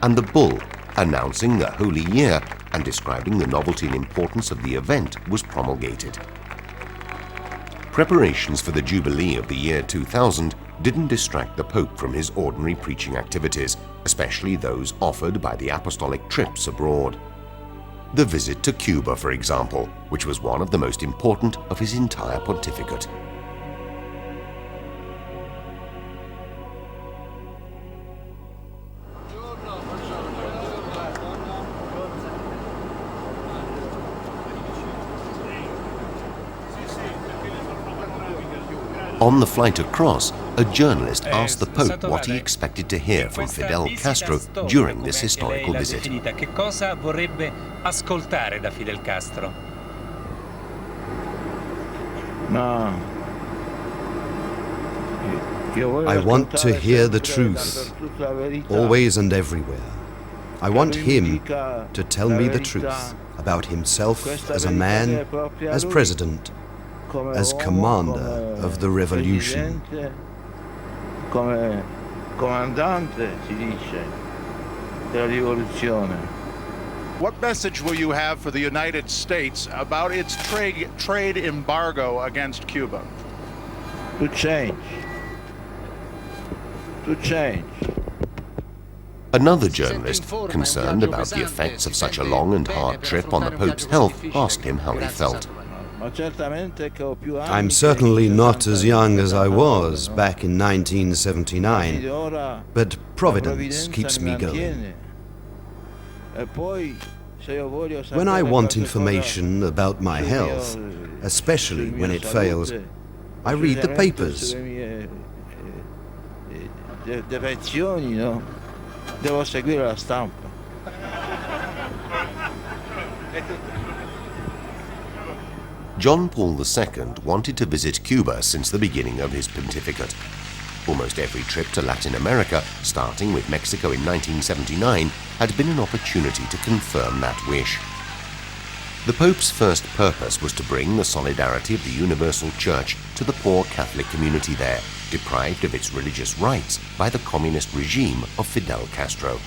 and the bull announcing the Holy Year and describing the novelty and importance of the event was promulgated. Preparations for the Jubilee of the year 2000 didn't distract the Pope from his ordinary preaching activities, especially those offered by the apostolic trips abroad. The visit to Cuba, for example, which was one of the most important of his entire pontificate. On the flight across, a journalist asked the Pope what he expected to hear from Fidel Castro during this historical visit. Che cosa vorrebbe ascoltare da Fidel Castro? I want to hear the truth, always and everywhere. I want him to tell me the truth about himself as a man, as president, as commander of the revolution. Come comandante, si dice, della rivoluzione. What message will you have for the United States about its trade embargo against Cuba? To change. To change. Another journalist, concerned about the effects of such a long and hard trip on the Pope's health, asked him how he felt. I'm certainly not as young as I was back in 1979, but Providence keeps me going. When I want information about my health, especially when it fails, I read the papers. Devo seguire la stampa. John Paul II wanted to visit Cuba since the beginning of his pontificate. Almost every trip to Latin America, starting with Mexico in 1979, had been an opportunity to confirm that wish. The Pope's first purpose was to bring the solidarity of the Universal Church to the poor Catholic community there, deprived of its religious rights by the communist regime of Fidel Castro.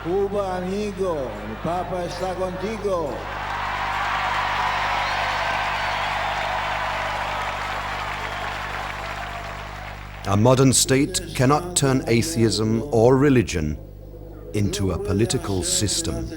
Cuba, amigo, el Papa está contigo. A modern state cannot turn atheism or religion into a political system.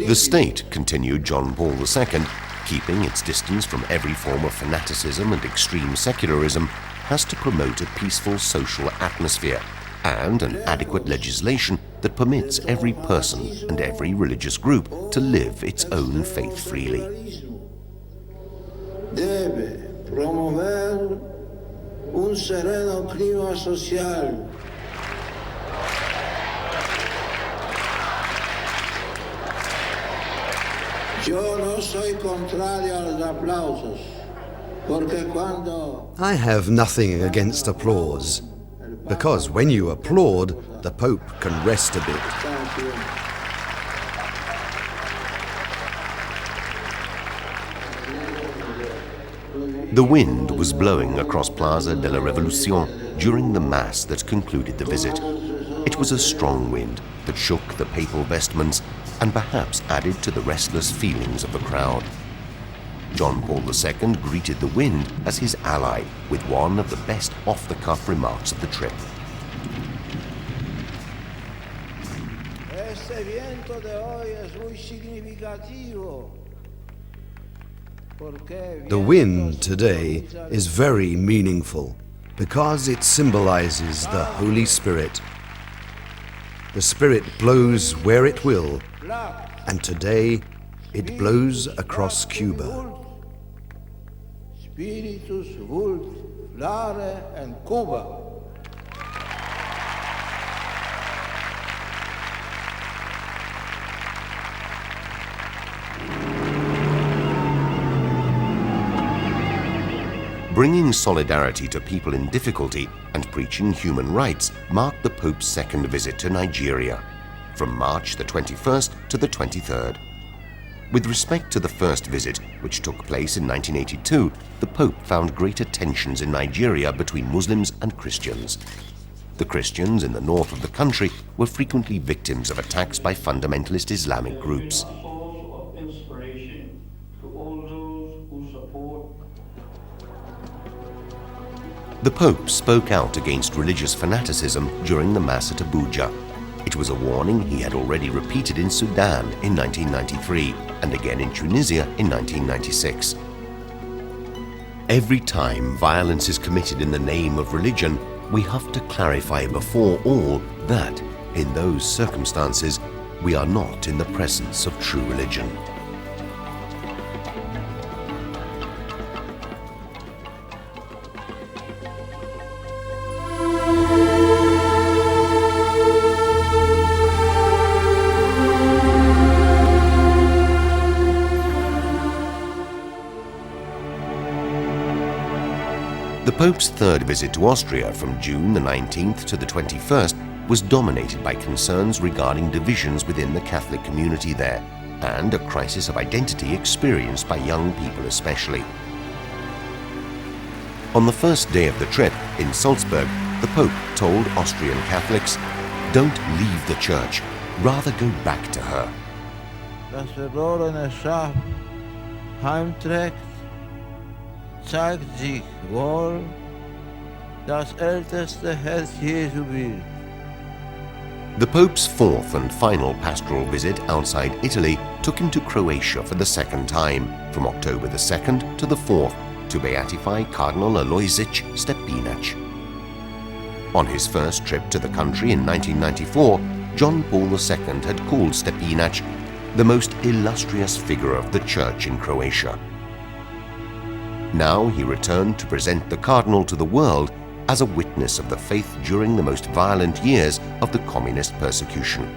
The state, continued John Paul II, keeping its distance from every form of fanaticism and extreme secularism, has to promote a peaceful social atmosphere and an adequate legislation that permits every person and every religious group to live its own faith freely. Deve promover un sereno clima social. Yo no soy contrario a los aplausos, porque cuando... I have nothing against applause, because when you applaud, the Pope can rest a bit. The wind was blowing across Plaza de la Revolucion during the Mass that concluded the visit. It was a strong wind that shook the papal vestments and perhaps added to the restless feelings of the crowd. John Paul II greeted the wind as his ally with one of the best off-the-cuff remarks of the trip. Este viento de hoy es muy significativo. The wind today is very meaningful because it symbolizes the Holy Spirit. The Spirit blows where it will, and today it blows across Cuba. Spiritus vult flare en Cuba. Bringing solidarity to people in difficulty and preaching human rights marked the Pope's second visit to Nigeria, from March the 21st to the 23rd. With respect to the first visit, which took place in 1982, the Pope found greater tensions in Nigeria between Muslims and Christians. The Christians in the north of the country were frequently victims of attacks by fundamentalist Islamic groups. The Pope spoke out against religious fanaticism during the Mass at Abuja. It was a warning he had already repeated in Sudan in 1993 and again in Tunisia in 1996. Every time violence is committed in the name of religion, we have to clarify before all that, in those circumstances, we are not in the presence of true religion. The Pope's third visit to Austria from June the 19th to the 21st was dominated by concerns regarding divisions within the Catholic community there and a crisis of identity experienced by young people especially. On the first day of the trip in Salzburg, the Pope told Austrian Catholics, "Don't leave the Church, rather go back to her." Das verlorene Schaf heimträgt, zeigt sich wohl das älteste Herz Jesu Bild. The Pope's fourth and final pastoral visit outside Italy took him to Croatia for the second time, from October the 2nd to the 4th, to beatify Cardinal Alojzich Stepinac. On his first trip to the country in 1994, John Paul II had called Stepinac the most illustrious figure of the Church in Croatia. Now he returned to present the Cardinal to the world as a witness of the faith during the most violent years of the communist persecution.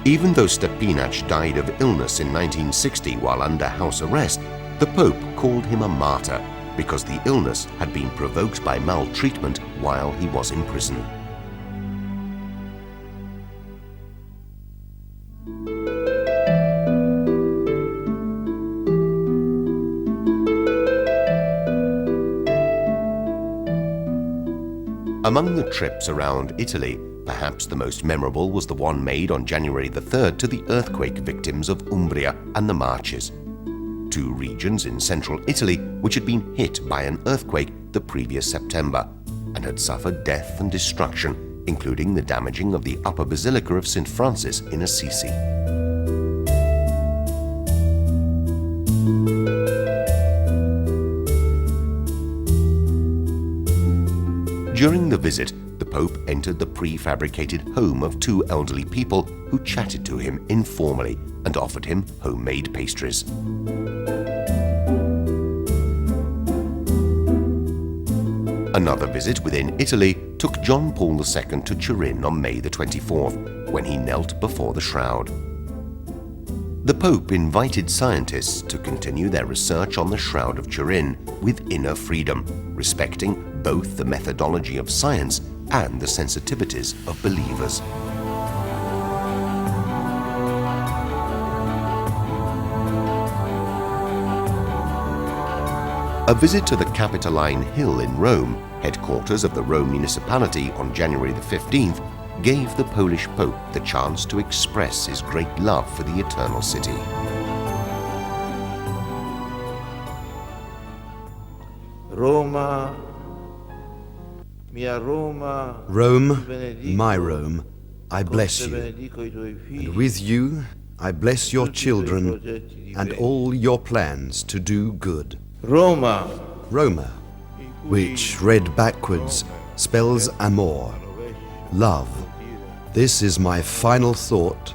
Even though Stepinac died of illness in 1960 while under house arrest, the Pope called him a martyr because the illness had been provoked by maltreatment while he was in prison. Among the trips around Italy, perhaps the most memorable was the one made on January the 3rd to the earthquake victims of Umbria and the Marches, two regions in central Italy which had been hit by an earthquake the previous September and had suffered death and destruction, including the damaging of the upper basilica of St. Francis in Assisi. During the visit, the Pope entered the prefabricated home of two elderly people who chatted to him informally and offered him homemade pastries. Another visit within Italy took John Paul II to Turin on May the 24th, when he knelt before the shroud. The Pope invited scientists to continue their research on the Shroud of Turin with inner freedom, respecting both the methodology of science and the sensitivities of believers. A visit to the Capitoline Hill in Rome, headquarters of the Rome municipality, on January the 15th, gave the Polish Pope the chance to express his great love for the Eternal City. Roma, mia Roma, Rome, my Rome, I bless you, and with you I bless your children and all your plans to do good. Roma, Roma, which read backwards spells amor, love. This is my final thought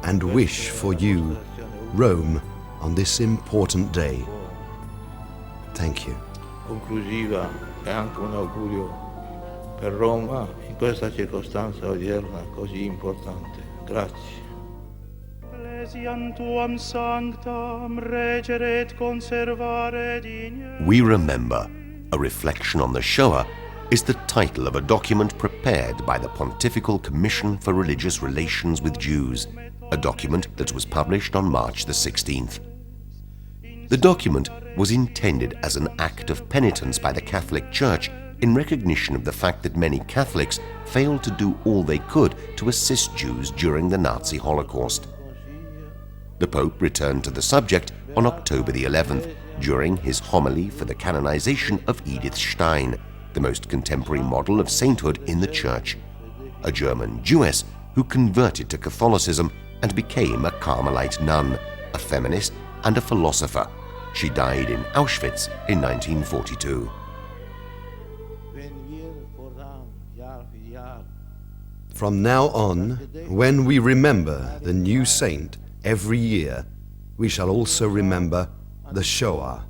and wish for you, Rome, on this important day. Thank you. conclusiva e anche un augurio per Roma in questa circostanza odierna così importante. Grazie. We Remember, a reflection on the Shoah, is the title of a document prepared by the Pontifical Commission for Religious Relations with Jews, a document that was published on March the 16th. The document was intended as an act of penitence by the Catholic Church in recognition of the fact that many Catholics failed to do all they could to assist Jews during the Nazi Holocaust. The Pope returned to the subject on October the 11th during his homily for the canonization of Edith Stein, the most contemporary model of sainthood in the Church, a German Jewess who converted to Catholicism and became a Carmelite nun, a feminist and a philosopher. She died in Auschwitz in 1942. From now on, when we remember the new saint every year, we shall also remember the Shoah,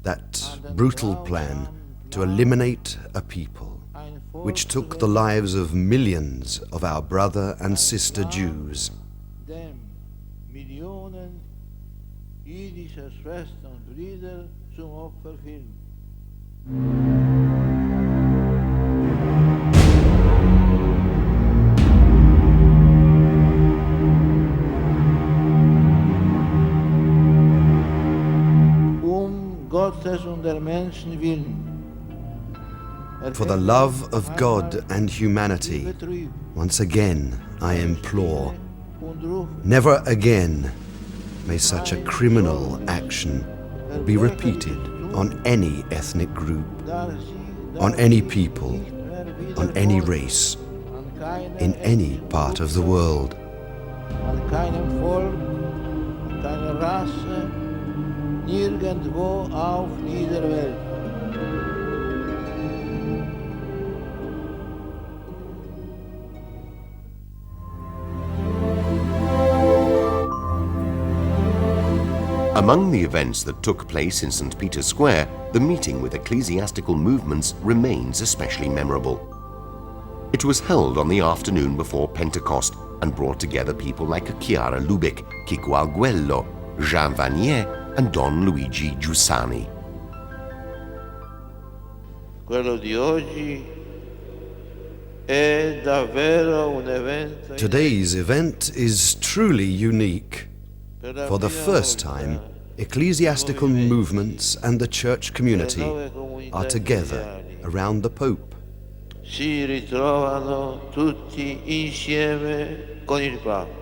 that brutal plan to eliminate a people, which took the lives of millions of our brother and sister Jews. Dem Millionen jüdischer Schwestern und Brüder zum Opfer fielen. Gottes und der Menschen willen. For the love of God and humanity, once again I implore, never again may such a criminal action be repeated on any ethnic group, on any people, on any race, in any part of the world. An keinem Volk, an keiner Rasse, nirgendwo auf dieser Welt. Among the events that took place in St. Peter's Square, the meeting with ecclesiastical movements remains especially memorable. It was held on the afternoon before Pentecost and brought together people like Chiara Lubick, Chico Arguello, Jean Vanier, and Don Luigi Giussani. Quello di oggi è davvero un evento. Today's event is truly unique. For the first time, ecclesiastical movements and the church community are together around the Pope. Si ritrovano tutti insieme con il Papa.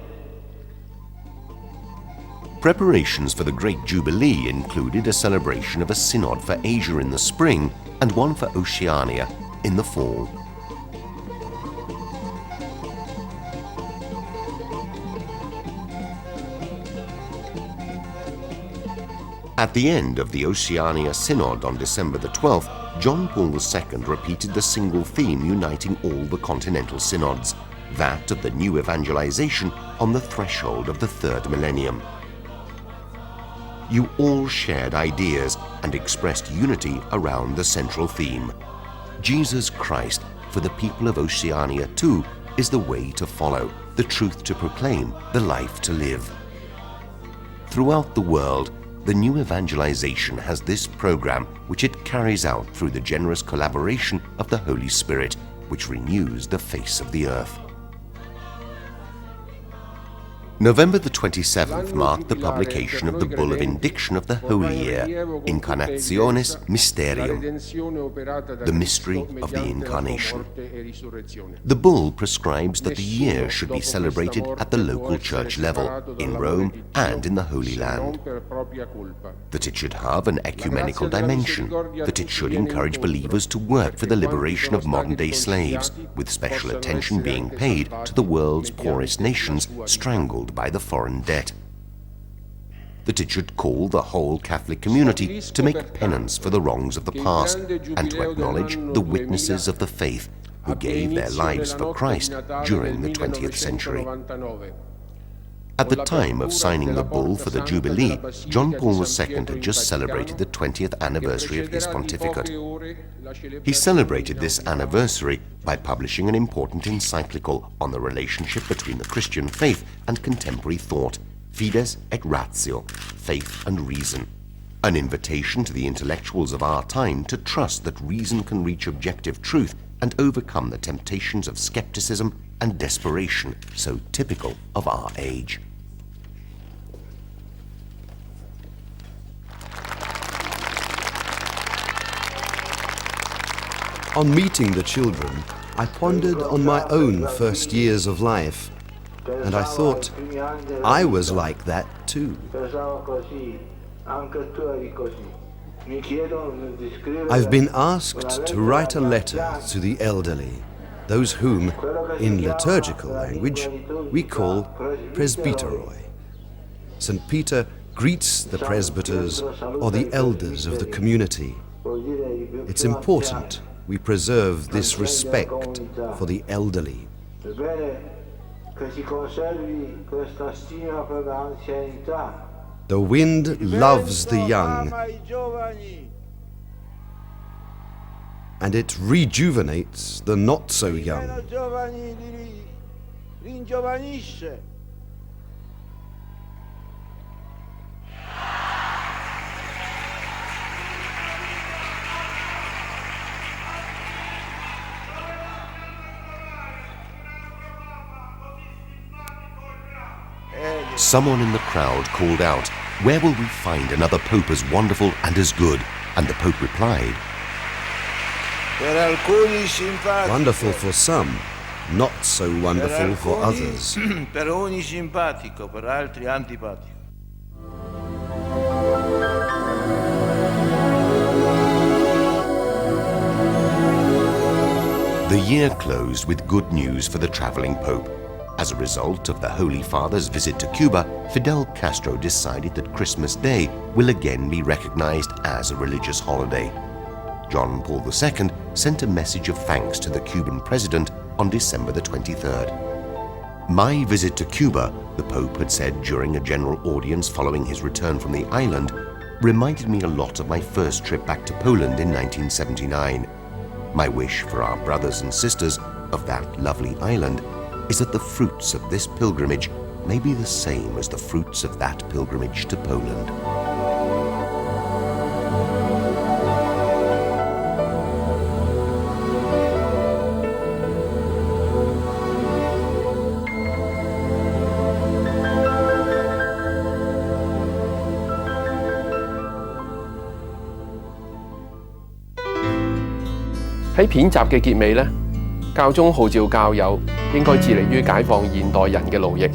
Preparations for the Great Jubilee included a celebration of a synod for Asia in the spring and one for Oceania in the fall. At the end of the Oceania Synod on December the 12th, John Paul II repeated the single theme uniting all the continental synods, that of the new evangelization on the threshold of the third millennium. You all shared ideas and expressed unity around the central theme. Jesus Christ, for the people of Oceania too, is the way to follow, the truth to proclaim, the life to live. Throughout the world, the new evangelization has this program which it carries out through the generous collaboration of the Holy Spirit, which renews the face of the earth. November the 27th marked the publication of the Bull of Indiction of the Holy Year, Incarnationis Mysterium, the mystery of the Incarnation. The Bull prescribes that the year should be celebrated at the local church level, in Rome and in the Holy Land, that it should have an ecumenical dimension, that it should encourage believers to work for the liberation of modern-day slaves, with special attention being paid to the world's poorest nations strangled by the foreign debt, that it should call the whole Catholic community to make penance for the wrongs of the past and to acknowledge the witnesses of the faith who gave their lives for Christ during the 20th century. At the time of signing the bull for the Jubilee, John Paul II had just celebrated the 20th anniversary of his pontificate. He celebrated this anniversary by publishing an important encyclical on the relationship between the Christian faith and contemporary thought, Fides et Ratio, Faith and Reason, an invitation to the intellectuals of our time to trust that reason can reach objective truth and overcome the temptations of skepticism and desperation so typical of our age. On meeting the children, I pondered on my own first years of life, and I thought I was like that too. I've been asked to write a letter to the elderly, those whom, in liturgical language, we call presbyteroi. St. Peter greets the presbyters or the elders of the community. It's important we preserve this respect for the elderly. The wind loves the young, and it rejuvenates the not so young. Someone in the crowd called out, "Where will we find another pope as wonderful and as good?" And the Pope replied, Wonderful for some, not so wonderful for others. Per ogni simpatico, per altri antipatico. The year closed with good news for the traveling Pope. As a result of the Holy Father's visit to Cuba, Fidel Castro decided that Christmas Day will again be recognized as a religious holiday. John Paul II sent a message of thanks to the Cuban president on December the 23rd. My visit to Cuba, the Pope had said during a general audience following his return from the island, reminded me a lot of my first trip back to Poland in 1979. My wish for our brothers and sisters of that lovely island is that the fruits of this pilgrimage may be the same as the fruits of that pilgrimage to Poland.喺片集嘅結尾呢，教宗號召教友應該致力於解放現代人嘅奴役，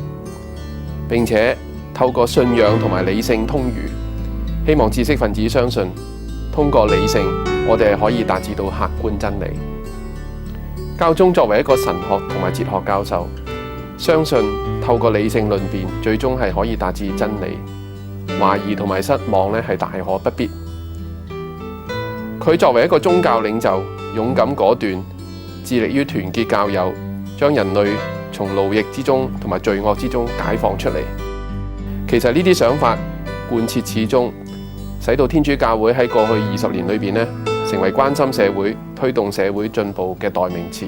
並且透過信仰同埋理性通諭，希望知識分子相信，通過理性，我哋係可以達至到客觀真理。教宗作為一個神學同埋哲學教授，相信透過理性論辯，最終係可以達至真理。懷疑同埋失望呢係大可不必。佢作為一個宗教領袖，勇敢果斷，致力於團結教友，將人類從奴役之中同埋罪惡之中解放出嚟。其實呢啲想法貫徹始終，使到天主教會喺過去20年裏邊呢，成為關心社會、推動社會進步嘅代名詞。